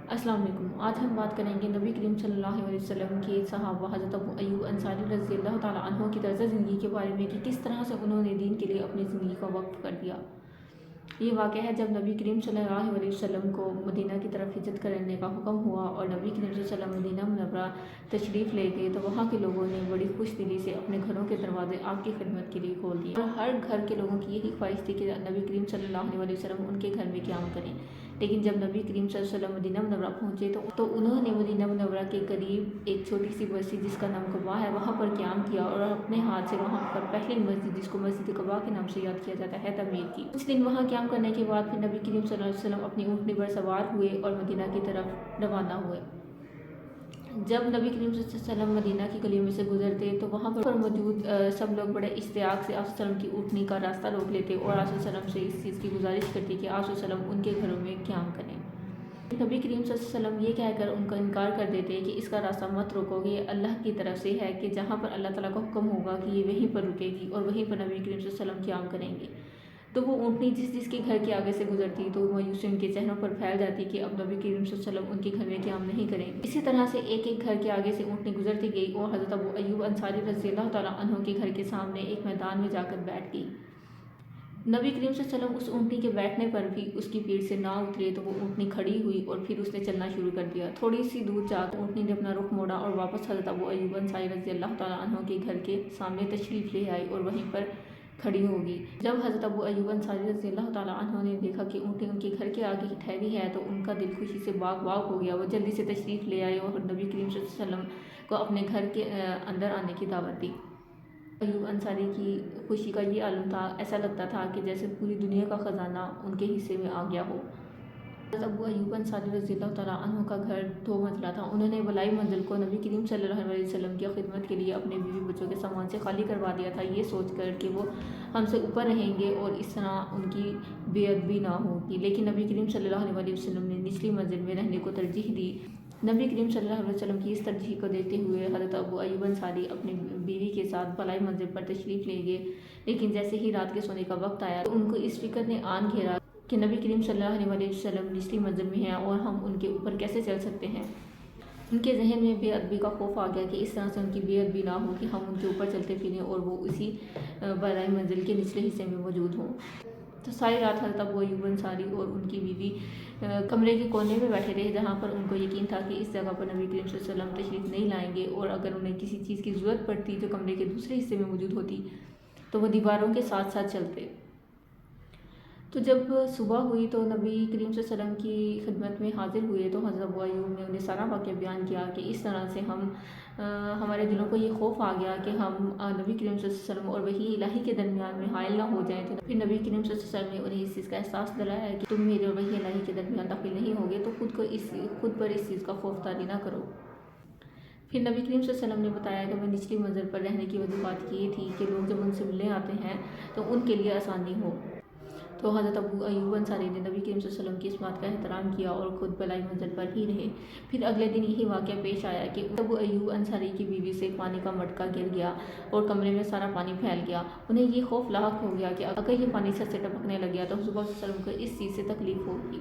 अस्सलाम वालेकुम। आज हम बात करेंगे नबी करीम सल्लल्लाहु अलैहि वसल्लम के सहाबा हज़रत अबू अय्यूब अंसारी रज़ी अल्लाह ताला अन्हु की तर्ज़ ज़िंदगी के बारे में कि किस तरह से उन्होंने दीन के लिए अपनी ज़िंदगी का वक्फ़ कर दिया। ये वाक़या है जब नबी करीम सल्लल्लाहु अलैहि वसल्लम को मदीना की तरफ हिजरत करने का हुक्म हुआ और नबी करीम सल्लल्लाहु अलैहि वसल्लम मदीना मुनव्वरा तशरीफ़ ले गए, तो वहाँ के लोगों ने बड़ी खुश दिली से अपने घरों के दरवाजे आपकी खिदमत के लिए खोल दिए और हर घर के लोगों की यही ख्वाहिश थी कि नबी करीम सल्लल्लाहु अलैहि वसल्लम उनके घर में क़याम करें। लेकिन जब नबी करीम सल्लल्लाहु अलैहि वसल्लम मदीना मुनव्वरा पहुँचे तो उन्होंने मदीना मुनव्वरा के करीब एक छोटी सी बस्ती जिसका नाम कबा है वहाँ पर क़याम किया और अपने हाथ से वहाँ पर पहली मस्जिद जिसको मस्जिद कबा के नाम से याद किया जाता है तमीर की। कुछ दिन वहाँ क़याम करने के बाद फिर नबी करीम सल्लल्लाहु अलैहि वसल्लम अपनी ऊँटनी पर सवार हुए और मदीना की तरफ रवाना हुए। जब नबी करीम सल्लल्लाहु अलैहि वसल्लम मदीना की गलियों में से गुजरते तो वहाँ पर मौजूद सब लोग बड़े इश्तियाक से आप सल्लम की ऊँटनी का रास्ता रोक लेते और आप सल्लम से इस चीज़ की गुजारिश करती कि आप सल्लम उनके घरों में क़याम करें। नबी करीम सल्लल्लाहु अलैहि वसल्लम ये कहकर उनका इनकार कर देते कि इसका रास्ता मत रोकोगे, ये अल्लाह की तरफ से है कि जहाँ पर अल्लाह ताला का हुक्म होगा कि ये वहीं पर रुकेगी और वहीं पर नबी करीम सल्लल्लाहु अलैहि वसल्लम क़याम करेंगे। तो वो ऊँटनी जिसके घर के आगे से गुजरती तो मायूसी उनके चेहरों पर फैल जाती कि अब नबी करीम सल्लल्लाहु अलैहि वसल्लम उनके घर में क़याम नहीं करेंगे। इसी तरह से एक एक घर के आगे से ऊँटनी गुजरती गई और हज़रत अबू अय्यूब अंसारी रज़ी अल्लाह ताला अन्हु के घर के सामने एक मैदान में जाकर बैठ गई। नबी करीम सल्लल्लाहु अलैहि वसल्लम उस ऊँटनी के बैठने पर भी उसकी पीठ से ना उतरे तो वो ऊँटनी खड़ी हुई और फिर उसने चलना शुरू कर दिया। थोड़ी सी दूर जाकर ऊँटनी ने अपना रुख मोड़ा और वापस हज़रत अबू अय्यूब अंसारी रज़ी अल्लाह ताला अन्हु के घर के सामने तशरीफ़ ले आई और वहीं पर खड़ी होगी। जब हज़रत अबू अय्यूब अंसारी रज़ी अल्लाह ताला अन्हु ने देखा कि ऊँटनी उनके घर के आगे ही ठहरी है तो उनका दिल खुशी से बाग बाग हो गया। वो जल्दी से तशरीफ़ ले आए और नबी करीम सल्लल्लाहु अलैहि वसल्लम को अपने घर के अंदर आने की दावत दी। अय्यूब अंसारी की खुशी का ये आलम था, ऐसा लगता था कि जैसे पूरी दुनिया का ख़जाना उनके हिस्से में आ गया हो। अबू अय्यूब अंसारी रज़ी अल्लाह ताला अन्हु का घर 2 मंजिला था। उन्होंने बलाई मंजिल को नबी करीम सल्लल्लाहु अलैहि वसल्लम की खिदमत के लिए अपने बीवी बच्चों के सामान से खाली करवा दिया था, ये सोचकर कि वो हमसे ऊपर रहेंगे और इस तरह उनकी बेअदबी ना होगी। लेकिन नबी करीम सल्लल्लाहु अलैहि वसल्लम ने निचली मंजिल में रहने को तरजीह दी। नबी करीम सल्लल्लाहु अलैहि वसल्लम की इस तरजीह को देखते हुए हज़रत अबू अय्यूब अंसारी अपनी बीवी के साथ बलाई मंजिल पर तशरीफ़ ले गए। लेकिन जैसे ही रात के सोने का वक्त आया तो उनको इस फिक्र ने आन घेरा कि नबी करीम सल्लल्लाहु अलैहि वसल्लम निचली मंजिल में हैं और हम उनके ऊपर कैसे चल सकते हैं। उनके जहन में बेअदबी का खौफ आ गया कि इस तरह से उनकी बेअदबी ना हो कि हम उनके ऊपर चलते फिरें और वो उसी बलाई मंजिल के निचले हिस्से में मौजूद हों। तो सारी रात हज़रत अबू अय्यूब अंसारी और उनकी बीवी कमरे के कोने में बैठे रहे, जहाँ पर उनको यकीन था कि इस जगह पर नबी करीम सल्लल्लाहु अलैहि वसल्लम तशरीफ़ नहीं लाएंगे और अगर उन्हें किसी चीज़ की ज़रूरत पड़ती जो कमरे के दूसरे हिस्से में मौजूद होती तो वो दीवारों के साथ साथ चलते। तो जब सुबह हुई तो नबी करीम सल्लल्लाहु अलैहि वसल्लम की खिदमत में हाज़िर हुए तो हज़रत अबू अय्यूब ने उन्हें सारा वाक़या बयान किया कि इस तरह से हमारे दिलों को ये खौफ आ गया कि हम नबी करीम सल्लल्लाहु अलैहि वसल्लम और वही इलाही के दरमियान में हाइल ना हो जाएँ। तो फिर नबी करीम सल्लल्लाहु अलैहि वसल्लम ने उन्हें इस चीज़ का एहसास दिलाया कि तुम मेरे और वही इलाही के दरमियान दाखिल नहीं होगे तो खुद पर इस चीज़ का खौफदारी ना करो। फिर नबी करीम सल्लल्लाहु अलैहि वसल्लम ने बताया कि मैं निचली मंजिल पर रहने की वजूहत ये थी कि लोग जब उनसे मिलने आते हैं तो उनके लिए आसानी हो। तो हज़रत अबू अय्यूब अंसारी ने नबी करीम सल्लल्लाहु अलैहि वसल्लम की इस बात का एहतराम किया और ख़ुद बलाई मंजिल पर ही रहे। फिर अगले दिन यही वाक़या पेश आया कि अबू अय्यूब अंसारी की बीवी से पानी का मटका गिर गया और कमरे में सारा पानी फैल गया। उन्हें ये खौफ लाहक हो गया कि अगर ये पानी सर से टपकने लग गया तो हुज़ूर सल्लल्लाहु अलैहि वसल्लम को इस चीज़ से तकलीफ़ होगी।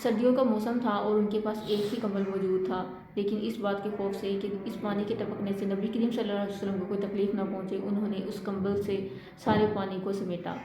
सर्दियों का मौसम था और उनके पास एक ही कंबल मौजूद था, लेकिन इस बात के खौफ से कि इस पानी के टपकने से नबी करीम सल्लल्लाहु अलैहि वसल्लम को कोई तकलीफ़ ना पहुँचे, उन्होंने उस कंबल से सारे पानी को समेटा।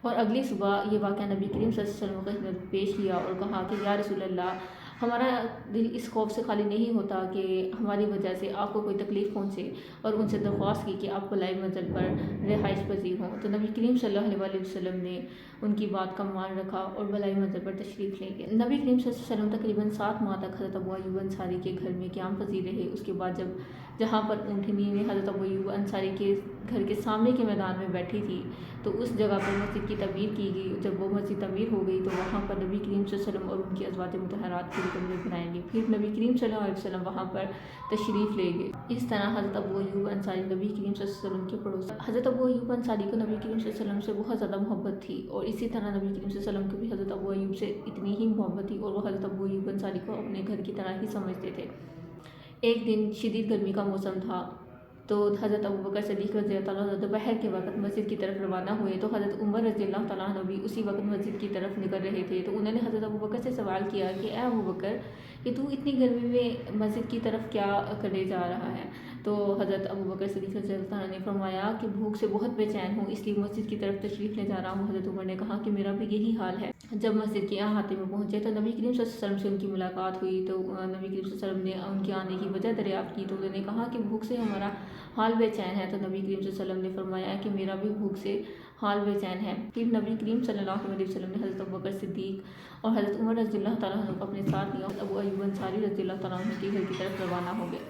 और अगली सुबह ये वाक़या नबी करीम सल्लल्लाहु अलैहि वसल्लम की खिदमत में पेश किया और कहा कि या रसूल अल्लाह, हमारा दिल इस खौफ से खाली नहीं होता कि हमारी वजह से आपको कोई तकलीफ़ पहुँचे, और उनसे दरख्वास्त की कि आप बलाई मंजिल पर रिहाइश पजीर हों। तो नबी करीम सल्लल्लाहु अलैहि वसल्लम ने उनकी बात का मान रखा और बलाई मंजिल पर तशरीफ़ ले गए। नबी करीम सल्लल्लाहु अलैहि वसल्लम तकरीबन 7 माह तक हज़रत अबू अय्यूब अंसारी के घर में क़याम पज़ीर रहे। उसके बाद जहाँ पर ऊँटनी ने हज़रत अबू अय्यूब अंसारी के घर के सामने के मैदान में बैठी थी तो उस जगह पर मस्जिद की तमीर की गई। जब वो मस्जिद तमीर हो गई तो वहाँ पर नबी करीम सल्लल्लाहु अलैहि वसल्लम और उनकी अज़वाज मुतहरात के कमरे बनाएंगे। फिर नबी करीम सल्लल्लाहु अलैहि वसल्लम वहाँ पर तशरीफ़ ले गए। इस तरह हज़रत अबू अय्यूब अंसारी नबी करीम सल्लल्लाहु अलैहि वसल्लम के पड़ोसी। हज़रत अबू अय्यूब अंसारी को नबी करीम सल्लल्लाहु अलैहि वसल्लम से बहुत ज़्यादा मोहब्बत थी और इसी तरह नबी करीम सल्लल्लाहु अलैहि वसल्लम को भी हज़रत अबू अय्यूब से इतनी ही मोहब्बत थी और वो हज़रत अबू अय्यूब अंसारी को अपने घर की तरह ही समझते थे। एक दिन शदीद गर्मी का मौसम था تو حضرت ابوبکر صدیق رضی اللہ تعالیٰ عنہ دوپہر کے وقت مسجد کی طرف روانہ ہوئے تو حضرت عمر رضی اللہ تعالیٰ عنہ بھی اسی وقت مسجد کی طرف نکل رہے تھے۔ تو انہوں نے حضرت ابوبکر سے سوال کیا کہ اے ابوبکر کہ تو اتنی گرمی میں مسجد کی طرف کیا کرنے جا رہا ہے؟ تو حضرت ابوبکر صدیق رضی اللہ تعالیٰ نے فرمایا کہ بھوک سے بہت بے چین ہوں، اس لیے مسجد کی طرف تشریف لے جا رہا ہوں۔ حضرت عمر نے کہا کہ میرا بھی یہی حال ہے۔ جب مسجد کے احاطے میں پہنچے تو نبی کریم صلی اللہ علیہ وسلم سے ان کی ملاقات ہوئی تو نبی کریم صلی اللہ علیہ وسلم نے ان کے آنے کی وجہ دریافت کی تو انہوں نے کہا کہ بھوک سے ہمارا حال بے چین ہے۔ تو نبی کریم صلی اللہ علیہ وسلم نے فرمایا کہ میرا بھی بھوک سے حال بے چین ہے۔ پھر نبی کریم صلی اللہ علیہ وسلم نے حضرت ابوبکر صدیق اور حضرت عمر رضی اللہ تعالیٰ عنہ کو اپنے ساتھ لیا۔ ابو ایوب انصاری رضی اللہ تعالیٰ عنہ کے گھر کی طرف روانہ ہو گئے۔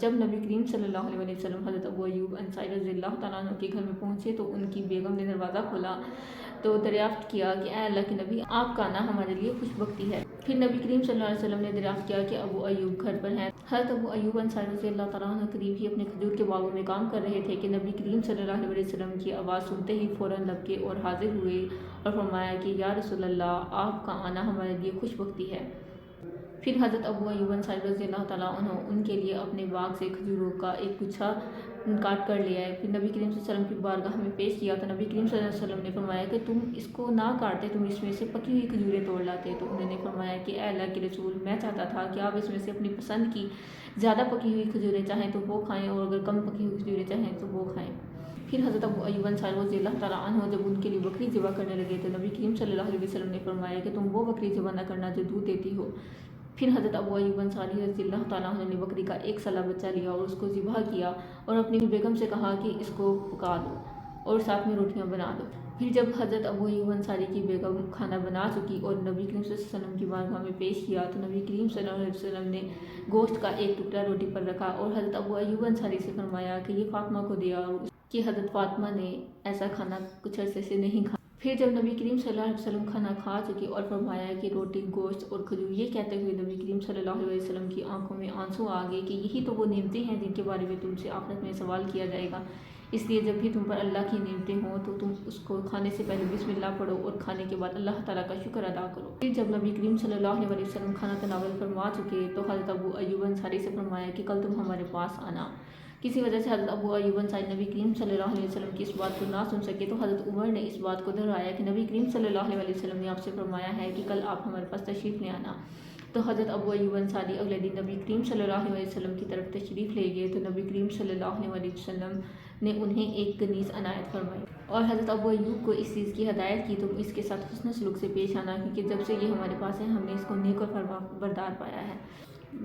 جب نبی کریم صلی اللہ علیہ وسلم حضرت ابو ایوب انصاری رضی اللہ تعالیٰ عنہ کے گھر میں پہنچے تو ان کی بیگم نے دروازہ کھولا تو دریافت کیا کہ اے اللہ کے نبی آپ کا آنا ہمارے لیے خوش بختی ہے۔ پھر نبی کریم صلی اللہ علیہ وسلم نے دریافت کیا کہ ابو ایوب گھر پر ہیں۔ حضرت ابو ایوب انصاری رضی اللہ تعالیٰ عنہ قریب ہی اپنے کھجور کے باغوں میں کام کر رہے تھے کہ نبی کریم صلی اللہ علیہ وسلم کی آواز سنتے ہی فوراً لبکے اور حاضر ہوئے اور فرمایا کہ یا رسول اللہ آپ کا آنا ہمارے لیے خوش بختی ہے۔ پھر حضرت ابو ایوب انصاری رضی اللہ تعالیٰ عنہ ان کے لیے اپنے باغ سے کھجوروں کا ایک گچھا کاٹ کر لے آئے۔ پھر نبی کریم صلی اللہ علیہ وسلم کی بارگاہ میں پیش کیا تو نبی کریم صلی اللہ علیہ وسلم نے فرمایا کہ تم اس کو نہ کاٹتے، تم اس میں سے پکی ہوئی کھجوریں توڑ لاتے۔ تو انہوں نے فرمایا کہ اے اللہ کے رسول میں چاہتا تھا کہ آپ اس میں سے اپنی پسند کی زیادہ پکی ہوئی کھجوریں چاہیں تو وہ کھائیں اور اگر کم پکی ہوئی کھجوریں چاہیں تو وہ کھائیں۔ پھر حضرت ابو ایوب انصاری رضی اللہ تعالیٰ عنہ جب ان کے لیے بکری ذبح کرنے لگے تو نبی کریم صلی اللہ علیہ وسلم نے فرمایا کہ تم وہ بکری ذبح نہ کرنا جو دودھ دیتی ہو۔ پھر حضرت ابو ایوب انصاری رضی اللہ تعالیٰ عنہ نے بکری کا ایک سالہ بچہ لیا اور اس کو ذبح کیا اور اپنی بیگم سے کہا کہ اس کو پکا دو اور ساتھ میں روٹیاں بنا دو۔ پھر جب حضرت ابو ایوب انصاری کی بیگم کھانا بنا چکی اور نبی کریم صلی اللہ علیہ وسلم کی بارگاہ میں پیش کیا تو نبی کریم صلی اللہ علیہ وسلم نے گوشت کا ایک ٹکڑا روٹی پر رکھا اور حضرت ابو ایوب انصاری سے فرمایا کہ یہ فاطمہ کو دیا اور کہ حضرت فاطمہ نے ایسا کھانا کچھ عرصے سے نہیں کھایا۔ پھر جب نبی کریم صلی اللہ علیہ وسلم کھانا کھا چکے اور فرمایا کہ روٹی گوشت اور کھجور، یہ کہتے ہوئے نبی کریم صلی اللہ علیہ وسلم کی آنکھوں میں آنسو آ گئے کہ یہی تو وہ نعمتیں ہیں جن کے بارے میں تم سے آخرت میں سوال کیا جائے گا، اس لیے جب بھی تم پر اللہ کی نعمتیں ہوں تو تم اس کو کھانے سے پہلے بسم اللہ پڑھو اور کھانے کے بعد اللہ تعالیٰ کا شکر ادا کرو۔ پھر جب نبی کریم صلی اللہ علیہ وسلم کھانا تناول فرما چکے تو حضرت ابو ایوب انصاری سے فرمایا کہ کل تم ہمارے پاس آنا۔ کسی وجہ سے حضرت ابو ایوب انصاری نبی کریم صلی اللہ علیہ وسلم کی اس بات کو نہ سن سکے تو حضرت عمر نے اس بات کو دہرایا کہ نبی کریم صلی اللہ علیہ وسلم نے آپ سے فرمایا ہے کہ کل آپ ہمارے پاس تشریف لے آنا۔ تو حضرت ابو ایوب انصاری اگلے دن نبی کریم صلی اللہ علیہ وسلم کی طرف تشریف لے گئے تو نبی کریم صلی اللہ علیہ وسلم نے انہیں ایک کنیز عنایت فرمائی اور حضرت ابو ایوب کو اس چیز کی ہدایت کی تم اس کے ساتھ حسن سلوک سے پیش آنا کیونکہ جب سے یہ ہمارے پاس ہے ہم نے اس کو نیک اور فرما بردار پایا ہے۔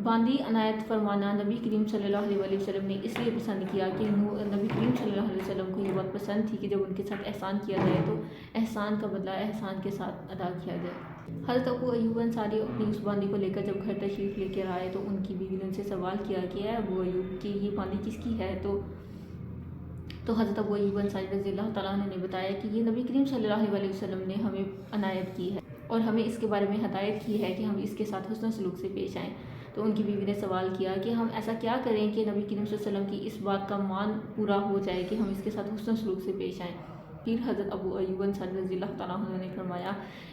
باندی عنایت فرمانا نبی کریم صلی اللہ علیہ وسلم نے اس لیے پسند کیا کہ نبی کریم صلی اللہ علیہ وسلم کو یہ بات پسند تھی کہ جب ان کے ساتھ احسان کیا جائے تو احسان کا بدلہ احسان کے ساتھ ادا کیا جائے۔ حضرت ابو ایوب انصاری اپنی اس باندی کو لے کر جب گھر تشریف لے کر آئے تو ان کی بیوی نے ان سے سوال کیا کہ اے ابو ایوب کہ یہ باندی کس کی ہے؟ تو حضرت ابو ایوب انصاری رضی اللہ تعالیٰ عنہ نے بتایا کہ یہ نبی کریم صلی اللہ علیہ وسلم نے ہمیں عنایت کی ہے اور ہمیں اس کے بارے میں ہدایت کی ہے کہ ہم اس کے ساتھ حسن سلوک سے پیش آئیں۔ تو ان کی بیوی نے سوال کیا کہ ہم ایسا کیا کریں کہ نبی کریم صلی اللہ علیہ وسلم کی اس بات کا مان پورا ہو جائے کہ ہم اس کے ساتھ حسن سلوک سے پیش آئیں۔ پھر حضرت ابو ایوب انصاری رضی اللہ تعالیٰ عنہ نے فرمایا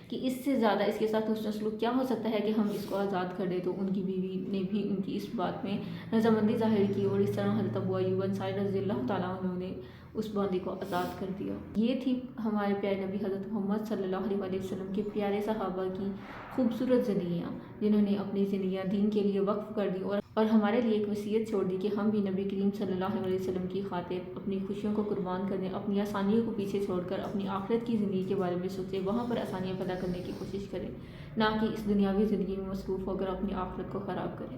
کہ اس سے زیادہ اس کے ساتھ حسن سلوک کیا ہو سکتا ہے کہ ہم اس کو آزاد کر دیں۔ تو ان کی بیوی نے بھی ان کی اس بات میں رضامندی ظاہر کی اور اس طرح حضرت ابو ایوب انصاری رضی اللہ تعالیٰ عنہ نے اس باندی کو آزاد کر دیا۔ یہ تھی ہمارے پیارے نبی حضرت محمد صلی اللہ علیہ وسلم کے پیارے صحابہ کی خوبصورت زندگیاں جنہوں نے اپنی زندگیاں دین کے لیے وقف کر دی اور ہمارے لیے ایک وصیت چھوڑ دی کہ ہم بھی نبی کریم صلی اللہ علیہ وسلم کی خاطر اپنی خوشیوں کو قربان کرنے، اپنی آسانیوں کو پیچھے چھوڑ کر اپنی آخرت کی زندگی کے بارے میں سوچیں، وہاں پر آسانیاں پیدا کرنے کی کوشش کریں، نہ کہ اس دنیاوی زندگی میں مصروف ہو کر اپنی آخرت کو خراب کریں۔